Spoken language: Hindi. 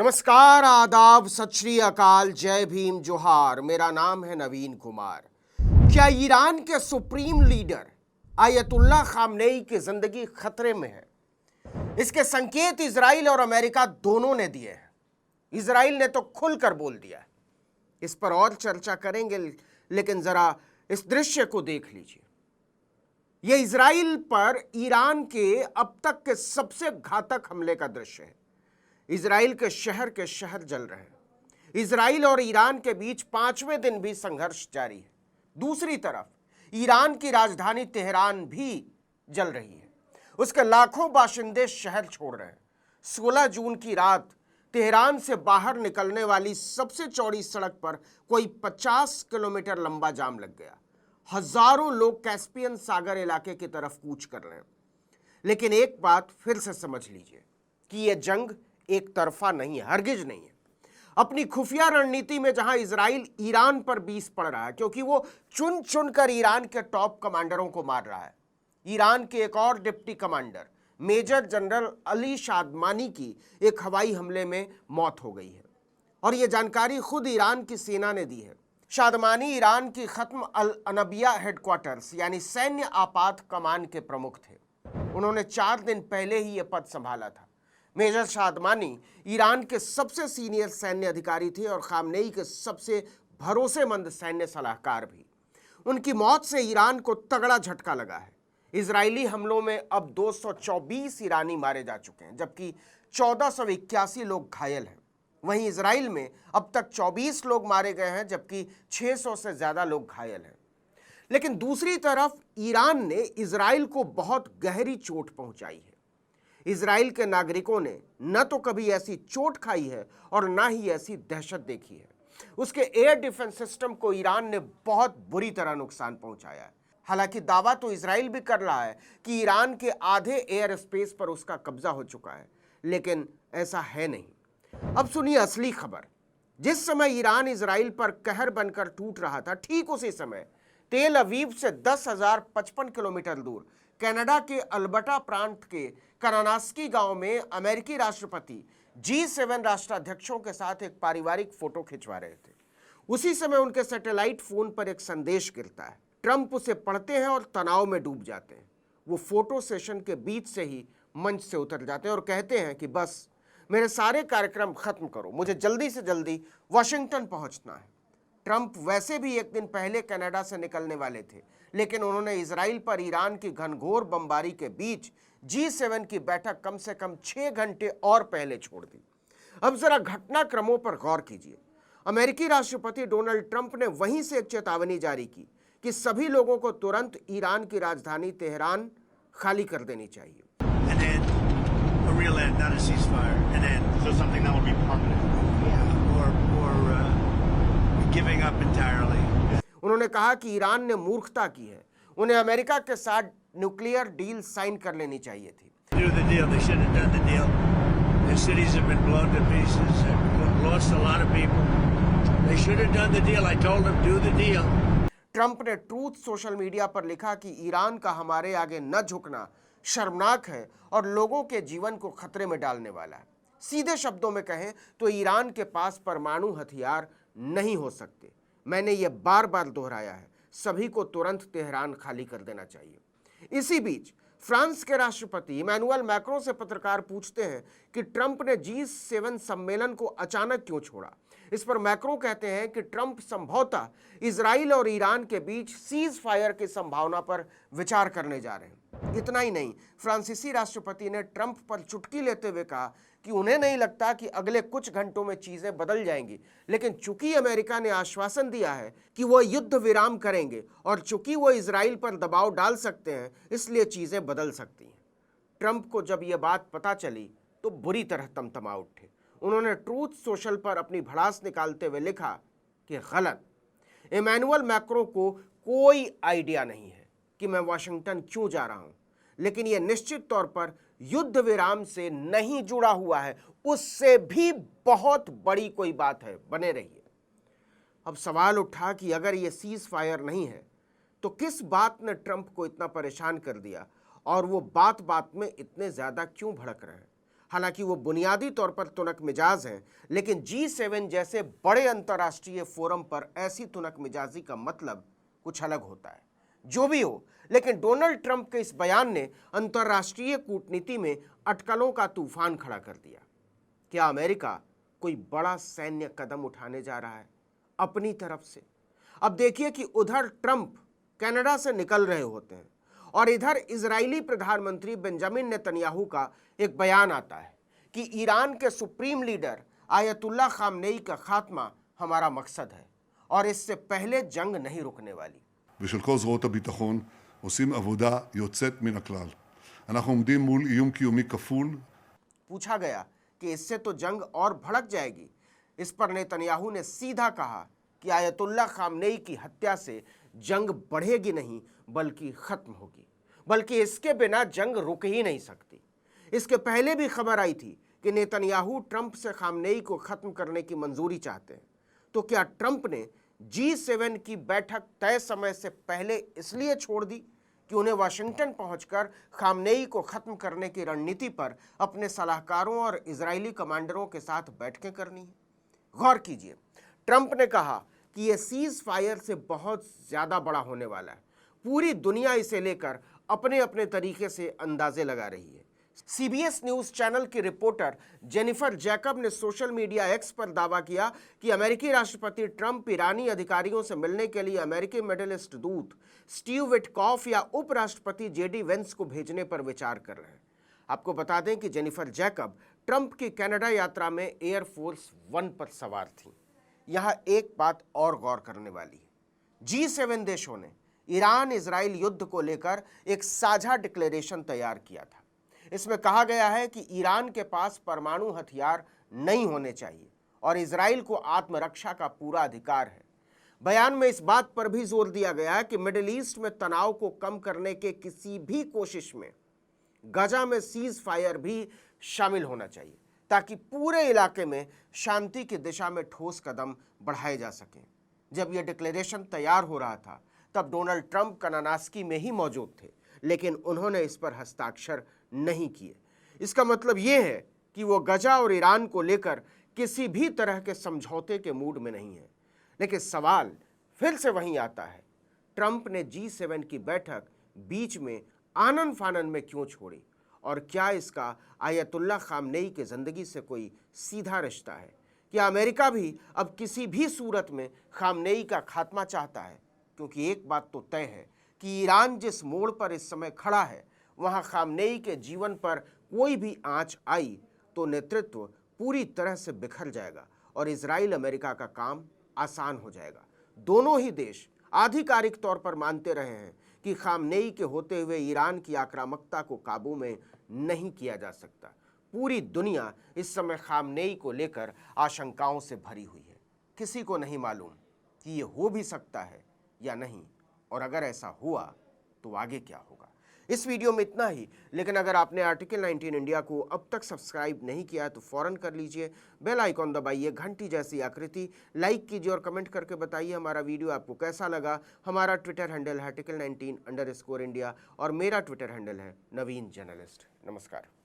नमस्कार, आदाब, सत श्री अकाल, जय भीम, जोहार। मेरा नाम है नवीन कुमार। क्या ईरान के सुप्रीम लीडर आयतुल्लाह खामनेई की जिंदगी खतरे में है? इसके संकेत इजराइल और अमेरिका दोनों ने दिए हैं। इजराइल ने तो खुलकर बोल दिया है। इस पर और चर्चा करेंगे, लेकिन जरा इस दृश्य को देख लीजिए। यह इजराइल पर ईरान के अब तक के सबसे घातक हमले का दृश्य है। इजराइल के शहर जल रहे हैं। इजराइल और ईरान के बीच 5वें दिन भी संघर्ष जारी है। दूसरी तरफ ईरान की राजधानी तेहरान भी जल रही है। उसके लाखों बाशिंदे शहर छोड़ रहे हैं। 16 जून की रात तेहरान से बाहर निकलने वाली सबसे चौड़ी सड़क पर कोई 50 किलोमीटर लंबा जाम लग गया। हजारों लोग कैस्पियन सागर इलाके की तरफ कूच कर रहे हैं। लेकिन एक बात फिर से समझ लीजिए कि यह जंग एक तरफा नहीं है, हरगिज नहीं है। अपनी खुफिया रणनीति में जहां इजराइल ईरान पर बीस पड़ रहा है, क्योंकि वो चुन चुन कर ईरान के टॉप कमांडरों को मार रहा है। ईरान के एक और deputy commander major general Ali Shadmani की एक हवाई हमले में मौत हो गई है, और यह जानकारी खुद ईरान की सेना ने दी है। शादमानी ईरान की खत्म अल अनबिया हेडक्वार्टर्स यानी सैन्य आपात कमान के प्रमुख थे। उन्होंने 4 दिन पहले ही यह पद संभाला था। मेजर शादमानी ईरान के सबसे सीनियर सैन्य अधिकारी थे और खामनेई के सबसे भरोसेमंद सैन्य सलाहकार भी। उनकी मौत से ईरान को तगड़ा झटका लगा है। इजरायली हमलों में अब 224 ईरानी मारे जा चुके हैं, जबकि 1481 लोग घायल हैं। वहीं इजराइल में अब तक 24 लोग मारे गए हैं, जबकि 600 से ज्यादा लोग घायल हैं। लेकिन दूसरी तरफ ईरान ने इजराइल को बहुत गहरी चोट पहुंचाई है। इजराइल के नागरिकों ने न तो कभी ऐसी चोट खाई है और न ही ऐसी दहशत देखी है। उसके एयर डिफेंस सिस्टम को ईरान ने बहुत बुरी तरह नुकसान पहुंचाया है। हालांकि दावा तो इजराइल भी कर रहा है कि ईरान के आधे एयर स्पेस पर उसका कब्जा हो चुका है, लेकिन ऐसा है नहीं। अब सुनिए असली खबर। जिस समय ईरान इजराइल पर कहर बनकर टूट रहा था, ठीक उसी समय तेल अवीव से 10,055 किलोमीटर दूर कनाडा के अल्बर्टा प्रांत के करानास्की गांव में अमेरिकी राष्ट्रपति G7 राष्ट्राध्यक्षों के साथ एक पारिवारिक फोटो खिंचवा रहे थे। उसी समय उनके सैटेलाइट फोन पर एक संदेश गिरता है। ट्रंप उसे पढ़ते हैं और तनाव में डूब जाते हैं। वो फोटो सेशन के बीच से ही मंच से उतर जाते हैं और कहते हैं कि बस मेरे सारे कार्यक्रम खत्म करो, मुझे जल्दी से जल्दी वॉशिंगटन पहुंचना है। ट्रंप वैसे भी एक दिन पहले कनाडा से निकलने वाले थे, लेकिन उन्होंने इजराइल पर ईरान की घनघोर बमबारी के बीच G7 की बैठक कम से कम 6 घंटे और पहले छोड़ दी। अब जरा घटनाक्रमों पर गौर कीजिए। अमेरिकी राष्ट्रपति डोनाल्ड ट्रंप ने वहीं से एक चेतावनी जारी की कि सभी लोगों को तुरंत ईरान की राजधानी तेहरान खाली कर देनी चाहिए। उन्होंने कहा कि ईरान ने मूर्खता की है, उन्हें अमेरिका के साथ न्यूक्लियर डील साइन कर लेनी चाहिए थी। ट्रंप ने ट्रूथ सोशल मीडिया पर लिखा कि ईरान का हमारे आगे न झुकना शर्मनाक है और लोगों के जीवन को खतरे में डालने वाला है। सीधे शब्दों में कहें तो ईरान के पास परमाणु हथियार नहीं हो सकते। मैंने ये बार बार दोहराया है, सभी को तुरंत तेहरान खाली कर देना चाहिए। इसी बीच फ्रांस के राष्ट्रपति इमैनुअल मैक्रों से पत्रकार पूछते हैं कि ट्रंप ने G7 सम्मेलन को अचानक क्यों छोड़ा। इस पर मैक्रों कहते हैं कि ट्रंप संभवतः इजराइल और ईरान के बीच सीज फायर की संभावना पर विचार करने जा रहे हैं। इतना ही नहीं, फ्रांसीसी राष्ट्रपति ने ट्रंप पर चुटकी लेते हुए कहा कि उन्हें नहीं लगता कि अगले कुछ घंटों में चीजें बदल जाएंगी, लेकिन चूंकि अमेरिका ने आश्वासन दिया है कि वो युद्ध विराम करेंगे और चूंकि वो इजराइल पर दबाव डाल सकते हैं, इसलिए चीजें बदल सकती हैं। ट्रंप को जब यह बात पता चली तो बुरी तरह तमतमा उठे। उन्होंने ट्रूथ सोशल पर अपनी भड़ास निकालते हुए लिखा कि गलत, इमैनुअल मैक्रों को कोई आइडिया नहीं है कि मैं वाशिंगटन क्यों जा रहा हूं, लेकिन यह निश्चित तौर पर युद्ध विराम से नहीं जुड़ा हुआ है, उससे भी बहुत बड़ी कोई बात है, बने रहिए। अब सवाल उठा कि अगर यह सीज फायर नहीं है तो किस बात ने ट्रंप को इतना परेशान कर दिया और वो बात बात में इतने ज्यादा क्यों भड़क रहे हैं। हालांकि वो बुनियादी तौर पर तुनक मिजाज हैं, लेकिन G7 जैसे बड़े अंतर्राष्ट्रीय फोरम पर ऐसी तुनक मिजाजी का मतलब कुछ अलग होता है। जो भी हो, लेकिन डोनाल्ड ट्रंप के इस बयान ने अंतर्राष्ट्रीय कूटनीति में अटकलों का तूफान खड़ा कर दिया। क्या अमेरिका कोई बड़ा सैन्य कदम उठाने जा रहा है अपनी तरफ से? अब देखिए कि उधर ट्रंप कनाडा से निकल रहे होते हैं और इधर इजरायली प्रधानमंत्री बेंजामिन नेतन्याहू का एक बयान आता है कि ईरान के सुप्रीम लीडर आयतुल्ला खामनेई का खात्मा हमारा मकसद है और इससे पहले जंग नहीं रुकने वाली। ושל כל זרועות הביטחון עושים עבודה יוצאת מן הכלל. אנחנו עומדים מול איום קיומי כפול. पूछा गया कि इससे तो जंग और भड़क जाएगी। इस पर नेतन्याहू ने सीधा कहा कि आयतुल्ला खामनेई की हत्या से जंग बढ़ेगी नहीं बल्कि खत्म होगी, बल्कि इसके बिना जंग रुक ही नहीं सकती। इसके पहले भी खबर आई थी कि नेतन्याहू ट्रंप से खामनेई को खत्म करने की मंजूरी चाहते हैं। तो क्या ट्रंप ने G7 की बैठक तय समय से पहले इसलिए छोड़ दी कि उन्हें वाशिंगटन पहुंचकर खामनेई को खत्म करने की रणनीति पर अपने सलाहकारों और इजरायली कमांडरों के साथ बैठकें करनी है? गौर कीजिए, ट्रंप ने कहा कि यह सीज फायर से बहुत ज्यादा बड़ा होने वाला है। पूरी दुनिया इसे लेकर अपने अपने तरीके से अंदाजे लगा रही है। CBS न्यूज चैनल की रिपोर्टर जेनिफर जैकब ने सोशल मीडिया एक्स पर दावा किया कि अमेरिकी राष्ट्रपति ट्रंप ईरानी अधिकारियों से मिलने के लिए अमेरिकी मिडिल ईस्ट दूत स्टीव विटकॉफ या उपराष्ट्रपति JD वेंस को भेजने पर विचार कर रहे हैं। आपको बता दें कि जेनिफर जैकब ट्रंप की कनाडा यात्रा में एयरफोर्स 1 पर सवार थी। यहां एक बात और गौर करने वाली है। G7 देशों ने ईरान इजराइल युद्ध को लेकर एक साझा डिक्लेरेशन तैयार किया था। इसमें कहा गया है कि ईरान के पास परमाणु हथियार नहीं होने चाहिए और इजराइल को आत्मरक्षा का पूरा अधिकार है। बयान में इस बात पर भी जोर दिया गया है कि मिडिल ईस्ट में तनाव को कम करने के किसी भी कोशिश में गजा में सीज फायर भी शामिल होना चाहिए ताकि पूरे इलाके में शांति की दिशा में ठोस कदम बढ़ाए जा सकें। जब यह डिक्लेरेशन तैयार हो रहा था तब डोनाल्ड ट्रंप कनानास्की में ही मौजूद थे, लेकिन उन्होंने इस पर हस्ताक्षर नहीं किए। इसका मतलब यह है कि वो गजा और ईरान को लेकर किसी भी तरह के समझौते के मूड में नहीं है। लेकिन सवाल फिर से वहीं आता है, ट्रंप ने G7 की बैठक बीच में आनन फानन में क्यों छोड़ी और क्या इसका आयतुल्ला खामनेई की जिंदगी से कोई सीधा रिश्ता है? क्या अमेरिका भी अब किसी भी सूरत में खामनेई का खात्मा चाहता है? क्योंकि एक बात तो तय है कि ईरान जिस मोड़ पर इस समय खड़ा है वहां खामनेई के जीवन पर कोई भी आंच आई तो नेतृत्व पूरी तरह से बिखर जाएगा और इजराइल अमेरिका का काम आसान हो जाएगा। दोनों ही देश आधिकारिक तौर पर मानते रहे हैं कि खामनेई के होते हुए ईरान की आक्रामकता को काबू में नहीं किया जा सकता। पूरी दुनिया इस समय खामनेई को लेकर आशंकाओं से भरी हुई है। किसी को नहीं मालूम कि ये हो भी सकता है या नहीं, और अगर ऐसा हुआ तो आगे क्या होगा। इस वीडियो में इतना ही, लेकिन अगर आपने आर्टिकल 19 इंडिया को अब तक सब्सक्राइब नहीं किया है तो फौरन कर लीजिए। बेल आइकॉन दबाइए, घंटी जैसी आकृति, लाइक कीजिए और कमेंट करके बताइए हमारा वीडियो आपको कैसा लगा। हमारा ट्विटर हैंडल है article19_India और मेरा ट्विटर हैंडल है नवीन जर्नलिस्ट। नमस्कार।